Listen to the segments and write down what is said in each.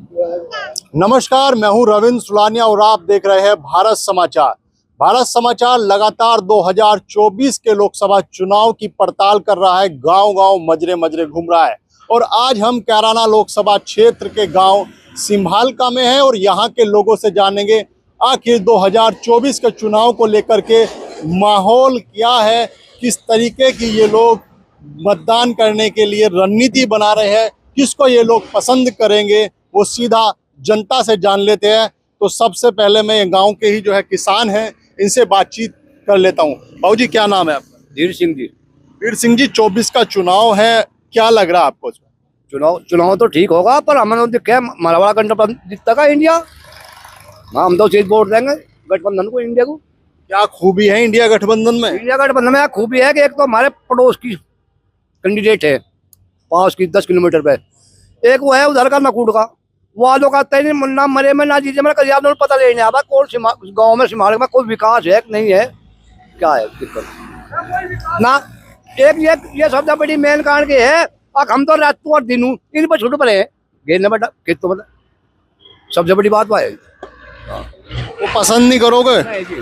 नमस्कार, मैं हूं रविंद्र सुलानिया और आप देख रहे हैं भारत समाचार। भारत समाचार लगातार 2024 के लोकसभा चुनाव की पड़ताल कर रहा है, गांव-गांव मजरे मजरे घूम रहा है। और आज हम कैराना लोकसभा क्षेत्र के गांव सिम्भालका में हैं और यहां के लोगों से जानेंगे आखिर 2024 के चुनाव को लेकर के माहौल क्या है, किस तरीके की ये लोग मतदान करने के लिए रणनीति बना रहे हैं, किसको ये लोग पसंद करेंगे, वो सीधा जनता से जान लेते हैं। तो सबसे पहले मैं गांव के ही जो है किसान हैं, इनसे बातचीत कर लेता हूं। बाबू जी, क्या नाम है आपका? धीर सिंह जी। वीर सिंह जी, 24 का चुनाव है, क्या लग रहा है आपको? चुनाव तो ठीक होगा, पर हमने दिखे मारवाड़ा गठबंधन जीतता का इंडिया। हाँ, हम तो सीट वोट देंगे गठबंधन को, इंडिया को। क्या खूबी है इंडिया गठबंधन में? इंडिया गठबंधन में खूबी है कि एक तो हमारे पड़ोस की कैंडिडेट है, पास की 10 किलोमीटर पे। एक वो है उधर का नकुड़ का, वो आलो का तय नहीं, ना मरे में ना जीते में, कल पता नहीं आता कौन गाँव में सिमाल में कोई विकास है नहीं है, क्या है दिक्कत ना। एक ये सबसे बड़ी मेन कारण की है, हम तो रात और दिन इन पर छूट पड़े घेरने बेटा खेत तो बता, सबसे बड़ी बात है। वो पसंद नहीं करोगे? नहीं जी,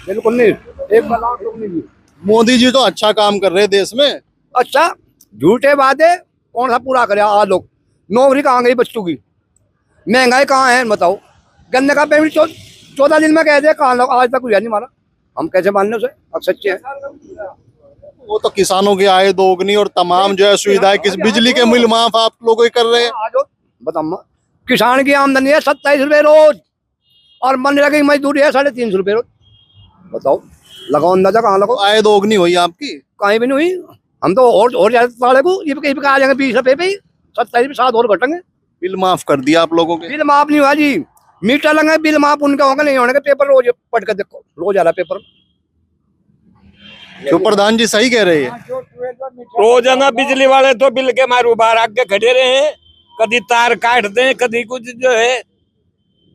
बिल्कुल नहीं। एक नहीं। मोदी जी तो अच्छा काम कर रहे हैं देश में। अच्छा, झूठे वादे कौन सा पूरा करे? आज लोग नौकरी कहाँ गई बच्चों की, महंगाई कहाँ है बताओ। गन्ने का पेमेंट 14 दिन में कह दे, कहाँ आज तक हुआ नहीं मारा, हम कैसे मानने से? अब सच्चे हैं। वो तो किसानों की आय दोगुनी और तमाम जो है सुविधाएं, किस बिजली के बिल माफ आप लोग ही कर रहे हैं। बताओ, किसान की आमदनी है 27 रुपए रोज और मनरेगा की मजदूरी है 350 रुपए रोज। बताओ, लगाओ अंदाजा, कहाँ लगाओ? आय दोगुनी हुई आपकी? कहीं भी नहीं हुई। हम तो और ज्यादा को आ जाएंगे 20 रुपए पे, 27 पे 7 और घटेंगे। बिल माफ कर दिया आप लोगों के? बिल माफ नहीं हुआ जी, मीटर लगे, बिल माफ उनका होगा नहीं होने के। पेपर रोज पढ़ कर देखो, रोज आ रहा पेपर। क्यों प्रधान जी सही कह रहे हैं? रोजाना बिजली वाले तो बिल के मारू बाहर आके खड़े रहे हैं, कभी तार काट दें, कभी कुछ जो है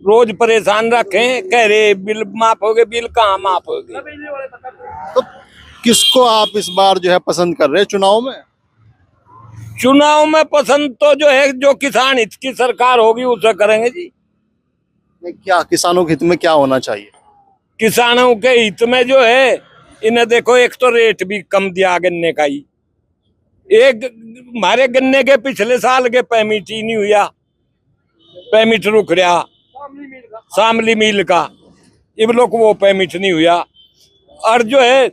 रोज परेशान रखें, कह रहे बिल माफ हो गए। बिल कहाँ माफ हो गए? तो किसको आप इस बार जो है पसंद कर रहे हैं चुनाव में? चुनाव में पसंद तो जो है, जो किसान हित की सरकार होगी उसे करेंगे जी। क्या किसानों के हित में क्या होना चाहिए? किसानों के हित में जो है, इन्हें देखो, एक तो रेट भी कम दिया गन्ने का ही। एक हमारे गन्ने के पिछले साल के पेमिट ही नहीं हुआ, पेमिट रुक रहा शामली मिल का, इन लोग वो पेमिट नहीं हुआ। और जो है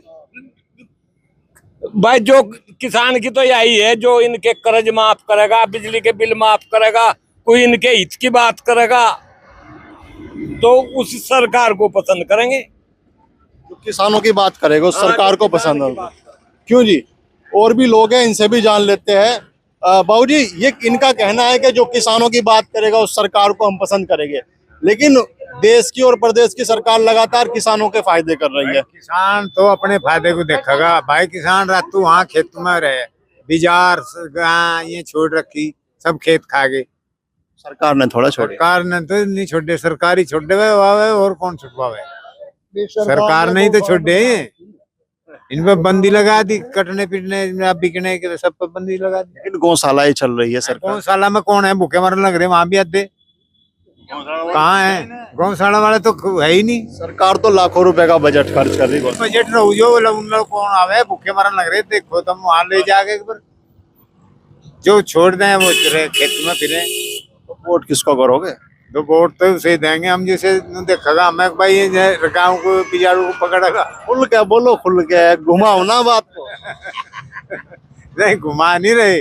भाई, जो किसान की तो यही है, जो इनके कर्ज माफ करेगा, बिजली के बिल माफ करेगा, कोई इनके हित की बात करेगा, तो उस सरकार को पसंद करेंगे। जो किसानों की बात करेगा उस सरकार को पसंद होगा। क्यों जी? और भी लोग हैं, इनसे भी जान लेते हैं। बाबू जी, ये इनका कहना है कि जो किसानों की बात करेगा उस सरकार को हम पसंद करेंगे, लेकिन देश की और प्रदेश की सरकार लगातार किसानों के फायदे कर रही है। किसान तो अपने फायदे को देखेगा भाई। किसान रातू वहाँ खेत में रहे, बिजार ये छोड़ रखी, सब खेत खा गए। सरकार ने थोड़ा छोड़ा। सरकार ने तो नहीं छोड़े, सरकार ही छोड़े हुए, और कौन छुटवावे? सरकार नहीं तो छोड़े। इन पर बंदी लगा दी, कटने पीटने बिकने के सब पर बंदी लगा दी। लेकिन गौशाला चल रही है सरकार। गौशाला में कौन है? भूखे मरने लग रहे, वहाँ भी आते कहाँ है? गौशाला वाले तो है ही नहीं। सरकार तो लाखों रुपए का बजट खर्च कर रही है। बजट रहो जो उन लोग कौन आवे, भूखे मरने लग रहे। देखो तुम वहाँ ले जाके जो छोड़ दें वो खेत में फिरे। तो वोट किसको करोगे? तो वोट तो उसे देंगे हम, जैसे देखेगा हमें भाई गाँव को बिजारू को पकड़ेगा। खुल के बोलो, खुल के घुमाओ ना बात को। नहीं घुमा नहीं रहे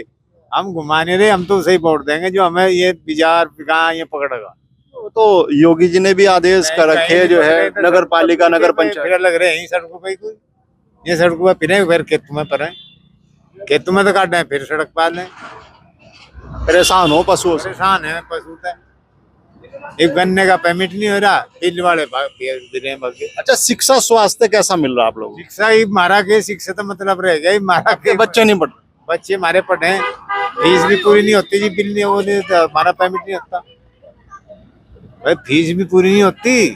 हम, घुमा नहीं रहे हम, तो उसे वोट देंगे जो हमें ये बिजार गाँव ये पकड़ेगा। तो योगी जी ने भी आदेश कर रखे जो है, नगर पालिका नगर पंचायत लग रहे हैं सड़कों पे, कोई ये सड़कों पे फिरे, फिर खेतों में पड़े, खेतों में तो काटे, फिर सड़क पाल लें। परेशान हो पशुओं से। परेशान है पशु से। एक गन्ने का पेमेंट नहीं हो रहा, बिल वाले अच्छा, शिक्षा स्वास्थ्य कैसा मिल रहा है आप लोगों को? शिक्षा ही मारा के, शिक्षा तो मतलब रह गया मारा के। बच्चे नहीं पढ़, बच्चे हमारे पढ़े, फीस भी पूरी नहीं होती जी, बिल नहीं वो नहीं, तो हमारा पेमेंट नहीं होता भाई, फीस भी पूरी नहीं होती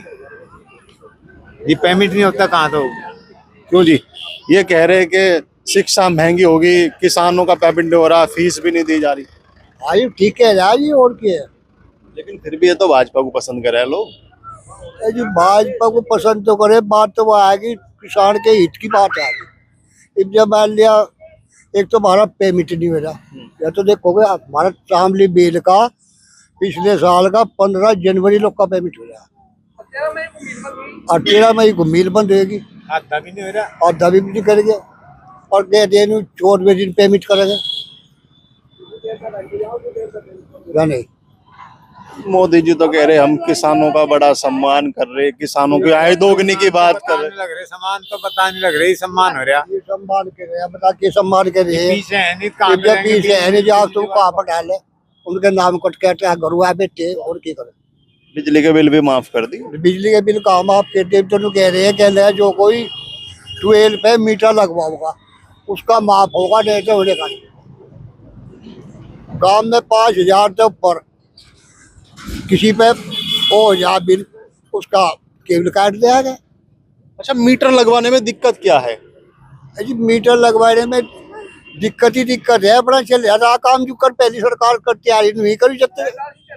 जी, पेमेंट नहीं होता कहाँ तो। क्यों जी? ये कह रहे हैं कि शिक्षा महंगी होगी, किसानों का पेमेंट नहीं हो रहा, फीस भी नहीं दी जा रही। आयु ठीक है जी, और क्या है? लेकिन फिर भी ये तो भाजपा को पसंद कर रहे हैं लोग। ये जी भाजपा को पसंद तो करे, बात तो वो आएगी किसान के हित की बात आएगी। अब जब मान लिया एक तो हमारा पेमेंट नहीं हो रहा, या तो देखोगे आप हमारा शामली बिल का पिछले साल का 15 जनवरी लोग का पेमेंट हो रहा है और 13 मई को मिल बंद होगी, आधा भी नहीं हो रहा। और दबी भी नहीं करेंगे और कह दिन 14वें दिन पेमेंट करेंगे या नहीं। मोदी जी तो कह रहे हम किसानों का बड़ा सम्मान कर रहे, किसानों की आय दोगुनी की बात कर रहे। लग रहे सम्मान तो पता नहीं लग रही, सम्मान हो रहा। ये सम्मान के रहे, बता के सम्मान के रहे पीछे है नहीं, कहाँ पे जब रहेंगे? पीछे है नहीं, जब तुम कहाँ पर डाले उनके नाम कट कहते हैं गरुआ बेटे और क्या करे। बिजली के बिल भी माफ कर दी। बिजली के बिल काम आप कहते तो कह रहे हैं कि जो कोई 12 पे मीटर लगवाओगा उसका माफ होगा, नहीं तो होने का नहीं। गाँव में 5,000 से ऊपर किसी पे हो या बिल उसका केबल काट दिया गया। अच्छा, मीटर लगवाने में दिक्कत क्या है? जी मीटर लगवाने में दिक्कत ही दिक्कत है, अपना चल रहा काम जो कर पहली सरकार कर तैयारी नहीं करी सकते।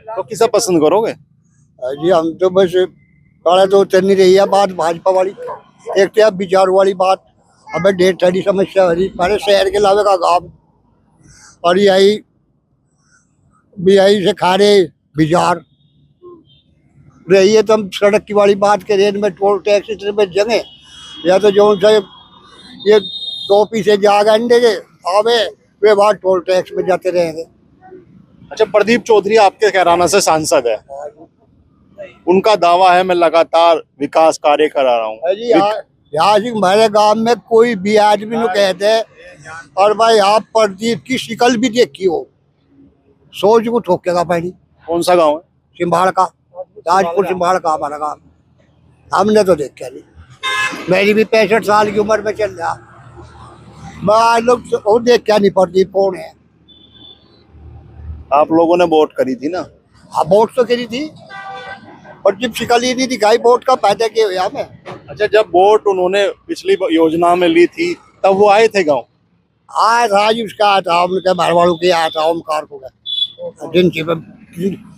तो किसे पसंद करोगे? जी हम तो बस पहले तो चलनी रही है बात भाजपा वाली, एक तो अब विचार वाली बात, हमें ढेर सारी समस्या हो रही हमारे शहर के अलावे का गाँव और यही से खारे बिजार रही है। तो हम सड़क की वाली बात करें, इनमें टोल टैक्स इतने में जगह या तो जो से ये टोपी से जागा अंडे के आवे वे बाहर टोल टैक्स में जाते रहेंगे। अच्छा, प्रदीप चौधरी आपके कैराना से सांसद है, उनका दावा है मैं लगातार विकास कार्य करा रहा हूँ। जी यहाँ से हमारे गांव में कोई भी आदमी नु कहते हैं और भाई आप प्रदीप की शिकल भी देखी हो सोच को ठोकेगा पानी। कौन सा गांव है? सिंभाड़ का, ताजपुर सिंभाड़ का हमारा गाँव, हमने तो देखा नहीं। मेरी भी 65 साल की उम्र में चल रहा, मैं आज लोग वो देख क्या नहीं प्रदीप कौन है। आप लोगों ने वोट करी थी ना? हाँ वोट तो करी थी, प्रदीप शिकल ही नहीं दिखाई, वोट का फायदा क्या हुआ हमें। अच्छा, जब वोट उन्होंने पिछली योजना में ली थी तब वो आए थे गांव? आया था जी, उसका आया था उनके मारवाड़ों के आया था, ओमकार को दिन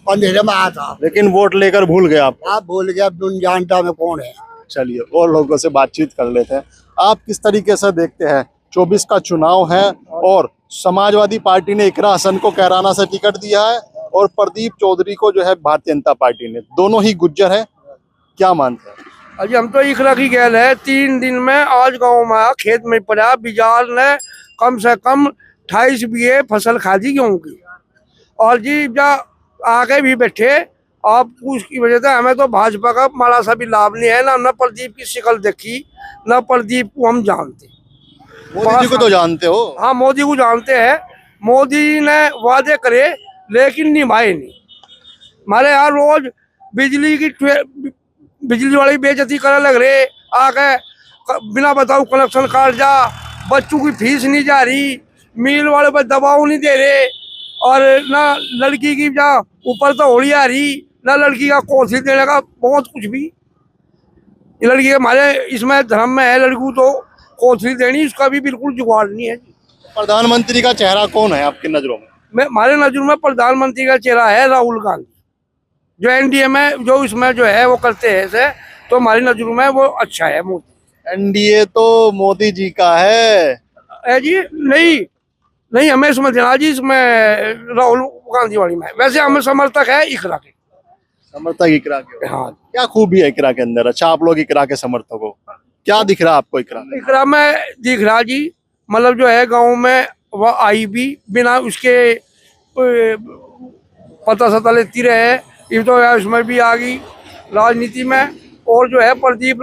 अंधेरे में आया था, लेकिन वोट लेकर भूल गए आप। भूल गया, अब दुन जानता मैं कौन है। चलिए और लोगों से बातचीत कर लेते हैं। आप किस तरीके से देखते हैं 24 का चुनाव है और समाजवादी पार्टी ने इकरा हसन को कैराना से टिकट दिया है और प्रदीप चौधरी को जो है भारतीय जनता पार्टी ने, दोनों ही गुज्जर है, क्या मानते हैं? अजी हम तो इकरा की गैल है, 3 दिन में आज गाँव में आया, खेत में पड़ा, बिजार ने कम से कम 28 बीघे फसल खा दी गेहूँ की, और जी जब आगे भी बैठे आप उसकी वजह से हमें तो भाजपा का माड़ा सा भी लाभ नहीं है ना। न प्रदीप की शिकल देखी, न प्रदीप को हम जानते। मोदी जी को तो जानते हो? हाँ मोदी को जानते हैं, मोदी ने वादे करे लेकिन निभाए नहीं। हमारे यहाँ रोज बिजली वाली बेइज्जती करे लग रहे, आगे बिना बताओ कनेक्शन काट जा, बच्चों की फीस नहीं जा रही, मिल वाले पर दबाव नहीं दे रहे, और ना लड़की की जा ऊपर तो होली आ रही, ना लड़की का कोर्स देने का, बहुत कुछ भी। लड़की के हमारे इसमें धर्म में है, लड़की तो कोर्स देनी, उसका भी बिल्कुल जुगाड़ नहीं है। प्रधानमंत्री का चेहरा कौन है आपकी नजरों में? हमारे नजरों में प्रधानमंत्री का चेहरा है राहुल गांधी, जो एनडीए में जो इसमें जो है वो करते हैं से, तो हमारी नजरों में वो अच्छा है। मोदी एनडीए तो मोदी जी का है जी, नहीं हमें इसमें देना जी, इसमें राहुल गांधी वाली में। वैसे हमें समर्थक है इकरा के, समर्थक इकरा के। हाँ क्या खूबी है इकरा के अंदर? अच्छा, आप लोग इकरा के समर्थक हो, क्या दिख रहा है आपको इकरा में? दिख रहा जी, मतलब जो है गाँव में वह आई भी बिना उसके पता सता लेती रहे, ये तो इसमें भी आ गई राजनीति में। और जो है प्रदीप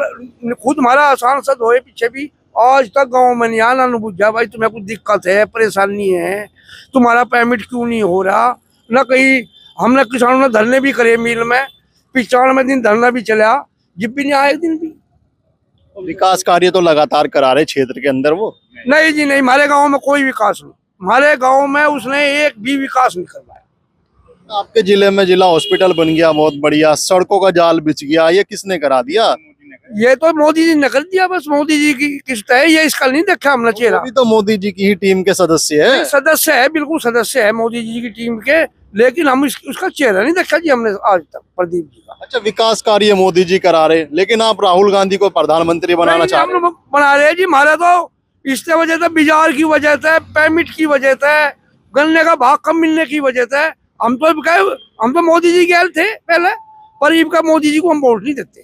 खुद हमारा सांसद होए पीछे भी, आज तक गांव में नहीं आना बुझा भाई तुम्हें कुछ दिक्कत है, परेशानी है, तुम्हारा पेमेंट क्यों नहीं हो रहा। न कहीं हमने किसानों ने धरने भी करे मिल में, 95 दिन धरना भी चला, जब भी नहीं आए एक दिन भी। विकास कार्य तो लगातार करा रहे क्षेत्र के अंदर वो? नहीं जी नहीं, हमारे गाँव में कोई विकास नहीं, हमारे गाँव में उसने एक भी विकास नहीं करवाया। आपके जिले में जिला हॉस्पिटल बन गया, बहुत बढ़िया, सड़कों का जाल बिछ गया, ये किसने करा दिया? ये तो मोदी जी ने कर दिया, बस मोदी जी की किस्त है ये, इसका नहीं देखा हमने चेहरा। वो भी तो मोदी जी की ही टीम के सदस्य है। सदस्य है, बिल्कुल सदस्य है मोदी जी की टीम के, लेकिन हम उसका चेहरा नहीं देखा जी हमने आज तक प्रदीप जी का। अच्छा, विकास कार्य मोदी जी करा रहे, लेकिन आप राहुल गांधी को प्रधानमंत्री बनाना चाह रहे हैं। हम बना रहे हैं जी, हमारा तो इससे वजह से, बाजार की वजह से, पेमेंट की वजह से, गन्ने का भाव कम मिलने की वजह से हम तो मोदी जी के थे पहले, पर इनका मोदी जी को हम वोट नहीं देते,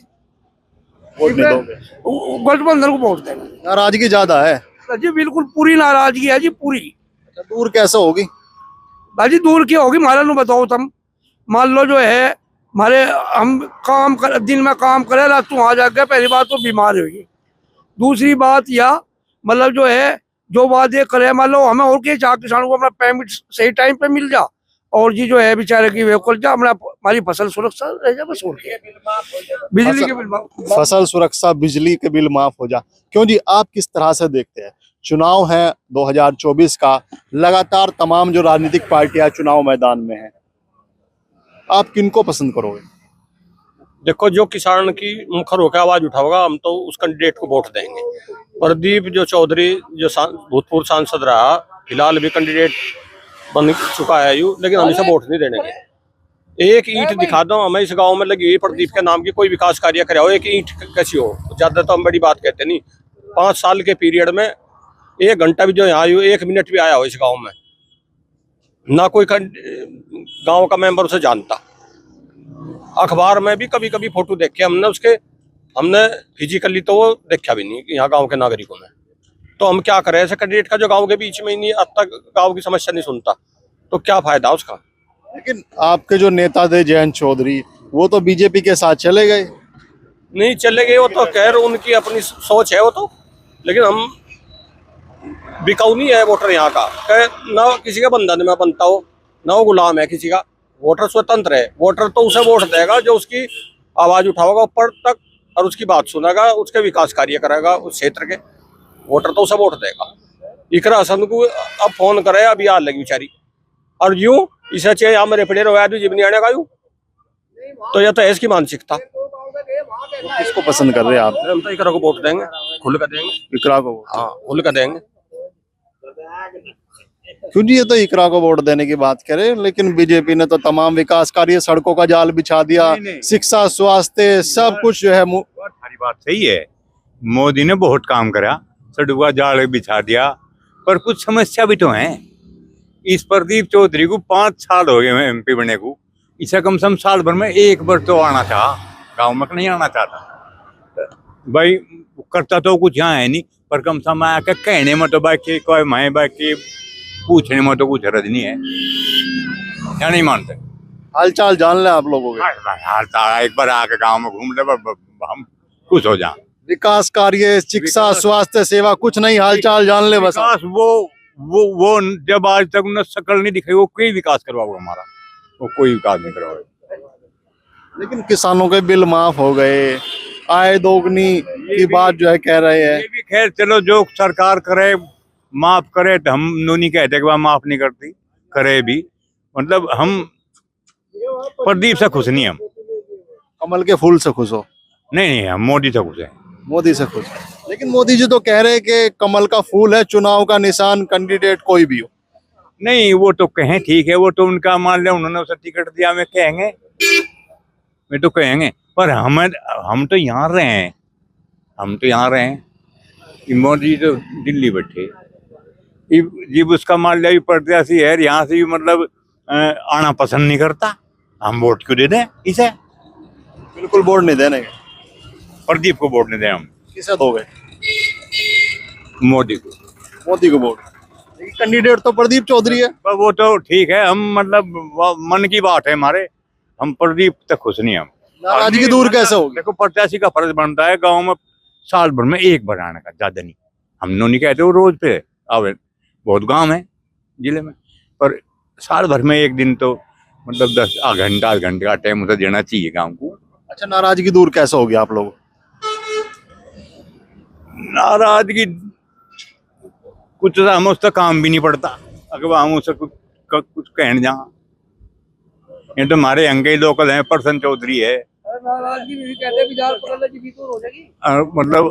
वोट नहीं दोगे? गठबंधन को वोट देंगे। नाराजगी ज्यादा है जी बिल्कुल पूरी नाराजगी है जी, पूरी। अच्छा, दूर कैसे होगी? भाजी दूर की होगी, हमारा नु बताओ तुम। मान लो जो है हमारे, हम दिन में काम करे, रात तू आ जाके, पहली बात तो बीमार होगी, दूसरी बात या मतलब जो है जो वादे करे, मान लो हमें और क्या चाह, किसानों को अपना पेमेंट सही टाइम पे मिल जा, और जी जो है बेचारे की वे कर जा, हमारी फसल सुरक्षा रह जा, बस और क्या। बिजली के बिल फसल सुरक्षा, बिजली के बिल माफ हो जा। क्यों जी, आप किस तरह से देखते हैं? चुनाव है 2024 का, लगातार तमाम जो राजनीतिक पार्टियां चुनाव मैदान में हैं, आप किनको पसंद करोगे? देखो, जो किसान की मुखर होकर आवाज उठाओगा हम तो उस कैंडिडेट को वोट देंगे। प्रदीप जो चौधरी जो भूतपूर्व सांसद रहा, फिलहाल भी कैंडिडेट बन चुका है लेकिन हम इसे वोट नहीं देने के। एक ईंट दिखा दो हमें इस गांव में लगी हुई प्रदीप के नाम की, कोई विकास कार्य करे हो, एक ईंट कैसी हो, ज्यादा तो हम बड़ी बात कहते नहीं। 5 साल के पीरियड में 1 घंटा भी जो यहाँ 1 मिनट भी आया हो इस गांव में, ना कोई गांव का मेंबर उसे जानता। अखबार में भी कभी कभी फोटो देख के हमने फिजिकली तो वो देखा भी नहीं यहाँ गांव के नागरिकों में। तो हम क्या करें ऐसे कैंडिडेट का जो गांव के बीच में ही नहीं, अब तक गांव की समस्या नहीं सुनता, तो क्या फायदा उसका। लेकिन आपके जो नेता थे जयंत चौधरी, वो तो बीजेपी के साथ चले गए। नहीं चले गए वो तो, खैर उनकी अपनी सोच है वो तो, लेकिन हम बिकाऊ नहीं है वोटर यहाँ का, ना किसी का बंधन में बनता हो, ना वो गुलाम है किसी का। वोटर स्वतंत्र है, वोटर तो उसे वोट देगा जो उसकी आवाज उठाएगा ऊपर तक और उसकी बात सुनेगा, उसके विकास कार्य करेगा उस क्षेत्र के। वोटर तो उसे वोट देगा। इकरा हसन को अब फोन करे, अभी आ लगी बेचारी, और यूं इसे चाहिए यहाँ मेरे पड़े रहो जीवनी आने का यूं, तो यह तो है इसकी मानसिकता। किसको पसंद कर रहे हैं आप? हम तो इकरा को वोट देंगे, खुल कर देंगे। इकरा को? हाँ, खुल कर देंगे। क्यों जी, ये तो इकरा को वोट देने की बात करे, लेकिन बीजेपी ने तो तमाम विकास कार्य, सड़कों का जाल बिछा दिया, शिक्षा, स्वास्थ्य, सब कुछ जो है। सारी बात सही है, मोदी ने बहुत काम करा, सड़कों का जाल बिछा दिया, पर कुछ समस्या भी तो है। इस प्रदीप चौधरी को 5 साल हो गए एमपी बने को, इसे कम से कम साल भर में एक बार तो आना चाहा, गाँव में नहीं आना चाहता भाई। करता तो कुछ यहाँ है नहीं, पर कम से कम आके कहने में तो बाकी कोई माए, बाकी पूछने में तो कुछ हरज नहीं है, या नहीं मानते। हाल चाल जान ले आप लोगों के? हाल चाल एक बार आके गांव में घूम ले, हम खुश हो जाए। विकास कार्य, शिक्षा, स्वास्थ्य सेवा कुछ नहीं, हाल चाल जान ले बस। विकास वो जब आज तक उन्हें शक्ल नहीं दिखाई, वो कोई विकास करवाओगे हमारा, वो कोई विकास नहीं करवाओगे। लेकिन किसानों के बिल माफ हो गए, आय दोगुनी की बात जो है कह रहे हैं। ये भी खैर चलो, जो सरकार करे माफ करे, तो हम नहीं कहते कि वह माफ नहीं करती, करे भी। मतलब हम प्रदीप से खुश नहीं, हम कमल के फूल से खुश हो? नहीं, हम मोदी से खुश है। मोदी से खुश। लेकिन मोदी जी तो कह रहे हैं कि कमल का फूल है चुनाव का निशान, कैंडिडेट कोई भी हो। नहीं, वो तो कहें ठीक है, वो तो उनका मान ले, उन्होंने उसे टिकट दिया, मैं कहेंगे, मैं तो कहेंगे, पर हम तो यहाँ रहे हैं, मोदी तो दिल्ली बैठे, जब उसका मान लिया प्रत्याशी है यहाँ से भी, मतलब आना पसंद नहीं करता, हम वोट क्यों दे दें इसे? बिल्कुल वोट नहीं देने के। प्रदीप को वोट नहीं दें हम। किसे दोगे? मोदी को। मोदी को वोट। कैंडिडेट तो प्रदीप चौधरी है। पर वो तो ठीक है, हम मतलब मन की बात है हमारे, हम प्रदीप तक खुश नहीं। हम नाराजगी दूर कैसे होगी? देखो, प्रत्याशी का फर्ज बनता है गांव में साल भर में एक बार आने का, ज्यादा नहीं। हम नहीं कहते वो रोज पे आवे, बहुत गांव है जिले में, पर साल भर में एक दिन तो मतलब 10 आध घंटे का टाइम उसे देना चाहिए गांव को। अच्छा, नाराजगी दूर कैसे होगी आप लोग? नाराजगी कुछ हम उसका काम भी नहीं पड़ता, अगर हम उसे कुछ कहने जा। ये तो हमारे अंगे लोकल है, प्रसन्न चौधरी है, मतलब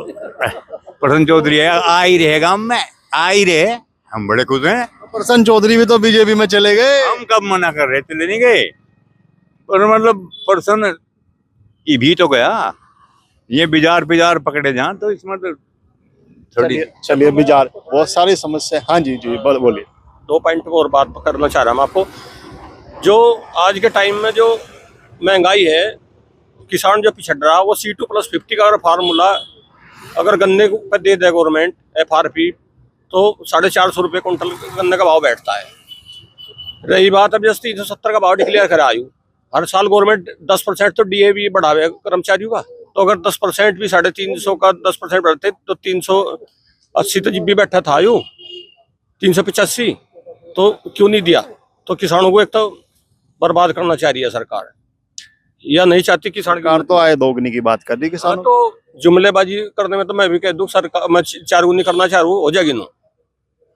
प्रसन्न चौधरी है, आ ही रहेगा, हम में आ ही रहे, हम बड़े खुश हैं। प्रसन्न चौधरी भी तो बीजेपी में चले गए। हम कब मना कर रहे, चले नहीं गए, पर मतलब प्रसन्न ये भी तो गया, ये बिजार बिजार पकड़े जान तो इसमें तो थोड़ी। चलिए बिजार बहुत सारी समस्या। हाँ जी जी बोलिए। 2 पॉइंट और बात करना चाह रहा हूँ आपको। जो आज के टाइम में जो महंगाई है, किसान जो पिछड़ रहा है, वो C2+50 का अगर फार्मूला अगर गन्ने पर दे दे गवर्नमेंट FRP, तो 450 रुपये कुंटल गन्ने का भाव बैठता है। रही बात अब जैसे 370 का भाव डिक्लेयर करा आयु, हर साल गवर्नमेंट 10% तो DAV बढ़ावे कर्मचारियों का, तो अगर 10% भी 350 का 10% बढ़ते तो 380 तो भी बैठा था आयु, 385, तो क्यों नहीं दिया? तो किसानों को एक तो बर्बाद करना चाह रही है सरकार, या नहीं चाहती किसान। सरकार तो आय दोगुनी की बात कर रही है किसानों। तो जुमलेबाजी करने में तो मैं भी कह दूं, सरकार मैं 4 गुनी करना चाह रहा हूँ, हो जाएगी ना।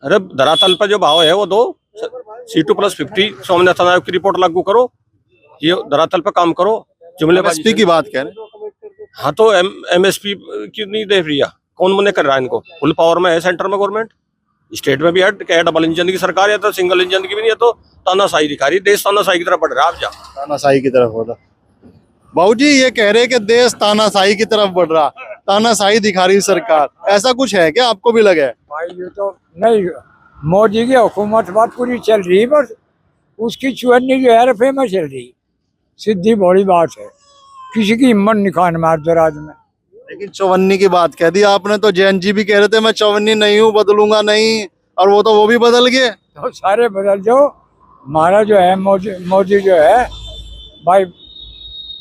अरे धरातल पर जो भाव है वो दो, C2+50 स्वामीनाथन आयोग की रिपोर्ट लागू करो, ये धरातल पर काम करो। जुमलेबाजी MSP की बात कह रहे हैं। हाँ, तो MSP क्यों नहीं दे रही है? कौन मने कर रहा है इनको? फुल पावर में है सेंटर में गवर्नमेंट, स्टेट में भी है, क्या डबल इंजन की सरकार है, तो सिंगल इंजन की भी नहीं है, तो तानाशाही दिखा रही, देश तानाशाही की तरफ बढ़ रहा है। आप जा तानाशाही की तरफ होता। बाबूजी ये कह रहे हैं कि देश तानाशाही की तरफ बढ़ रहा, तानाशाही दिखा रही सरकार, ऐसा कुछ है क्या? आपको भी लगे? भाई ये तो नहीं, मोदी की हुकूमत बात पूरी चल रही है, बस उसकी चुहन्नी जो है रफे में चल रही, सीधी बड़ी बात है, किसी की हिम्मत निकाल मार दराज में। लेकिन चौवन्नी की बात कह दी आपने, तो जैन जी भी कह रहे थे मैं चौवन्नी नहीं हूँ, बदलूंगा नहीं, और वो भी बदल गए। तो सारे बदल जाओ, हमारा जो है मोदी जो है भाई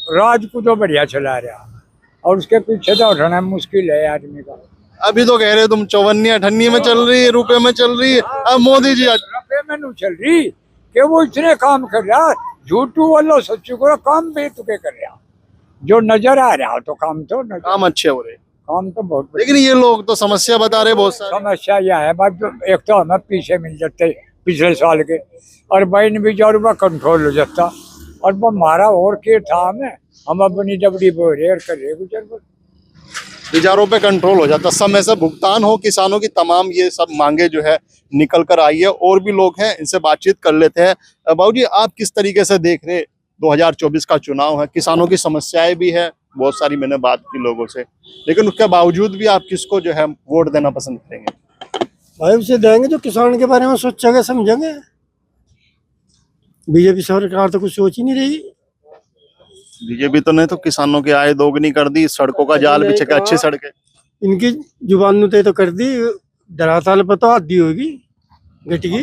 राज को तो बढ़िया चला रहा, और उसके पीछे तो उठाना मुश्किल है आदमी का। अभी तो कह रहे तुम 54-58 में चल रही है, रुपए में चल रही है, अब मोदी जी रुपये में नहीं चल रही कि वो इतने काम कर रहा, झूठू वाला सच्चू को काम बेतुके कर रहा, जो नजर आ रहा तो काम तो काम अच्छे हो रहे, काम तो बहुत। लेकिन ये लोग तो समस्या बता रहे बहुत सारी। समस्या यह है भाई, एक तो हमें पीछे मिल जाते पिछले साल के, और बहन भी 4 रुपया कंट्रोल हो जाता, और वो हमारा और क्या था, हमें हम अपनी डबडी बोरे कर रहे गुजर, बिचारों पे कंट्रोल हो जाता, समय से भुगतान हो, किसानों की तमाम ये सब मांगे जो है निकल कर आई है। और भी लोग हैं, इनसे बातचीत कर लेते हैं। बाबूजी आप किस तरीके से देख रहे, 2024 का चुनाव है, किसानों की समस्याएं भी है बहुत सारी, मैंने बात की लोगों से, लेकिन उसके बावजूद भी आप किसको जो है वोट देना पसंद करेंगे? भाई उसे देंगे जो किसान के बारे में सोचेंगे समझेंगे। बीजेपी सरकार तो कुछ सोच ही नहीं रही। बीजेपी तो नहीं, तो किसानों की आय दोगुनी कर दी, सड़कों का जाल बिछा के, अच्छी सड़कें, इनकी जुबान तो कर दी, धरातल पर तो आधी होगी घटगी।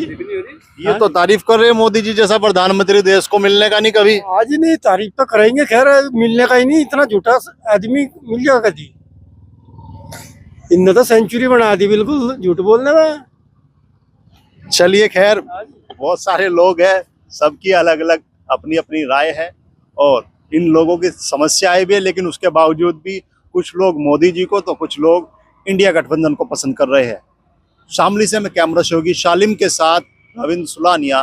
ये तो तारीफ कर रहे हैं मोदी जी जैसा प्रधानमंत्री, देश को मिलने का नहीं कभी। आज ही नहीं, तारीफ तो करेंगे, खैर मिलने का ही नहीं, इतना झूठा आदमी मिल जाएगा कभी। इनने तो सेंचुरी बना दी बिल्कुल झूठ बोलने में। चलिए खैर, बहुत सारे लोग हैं, सबकी अलग अलग अपनी अपनी राय है, और इन लोगों की समस्याएं भी है, लेकिन उसके बावजूद भी कुछ लोग मोदी जी को, तो कुछ लोग इंडिया गठबंधन को पसंद कर रहे हैं। शामली से मैं कैमरा सहयोगी शालिम के साथ रविंद्र सुलानिया,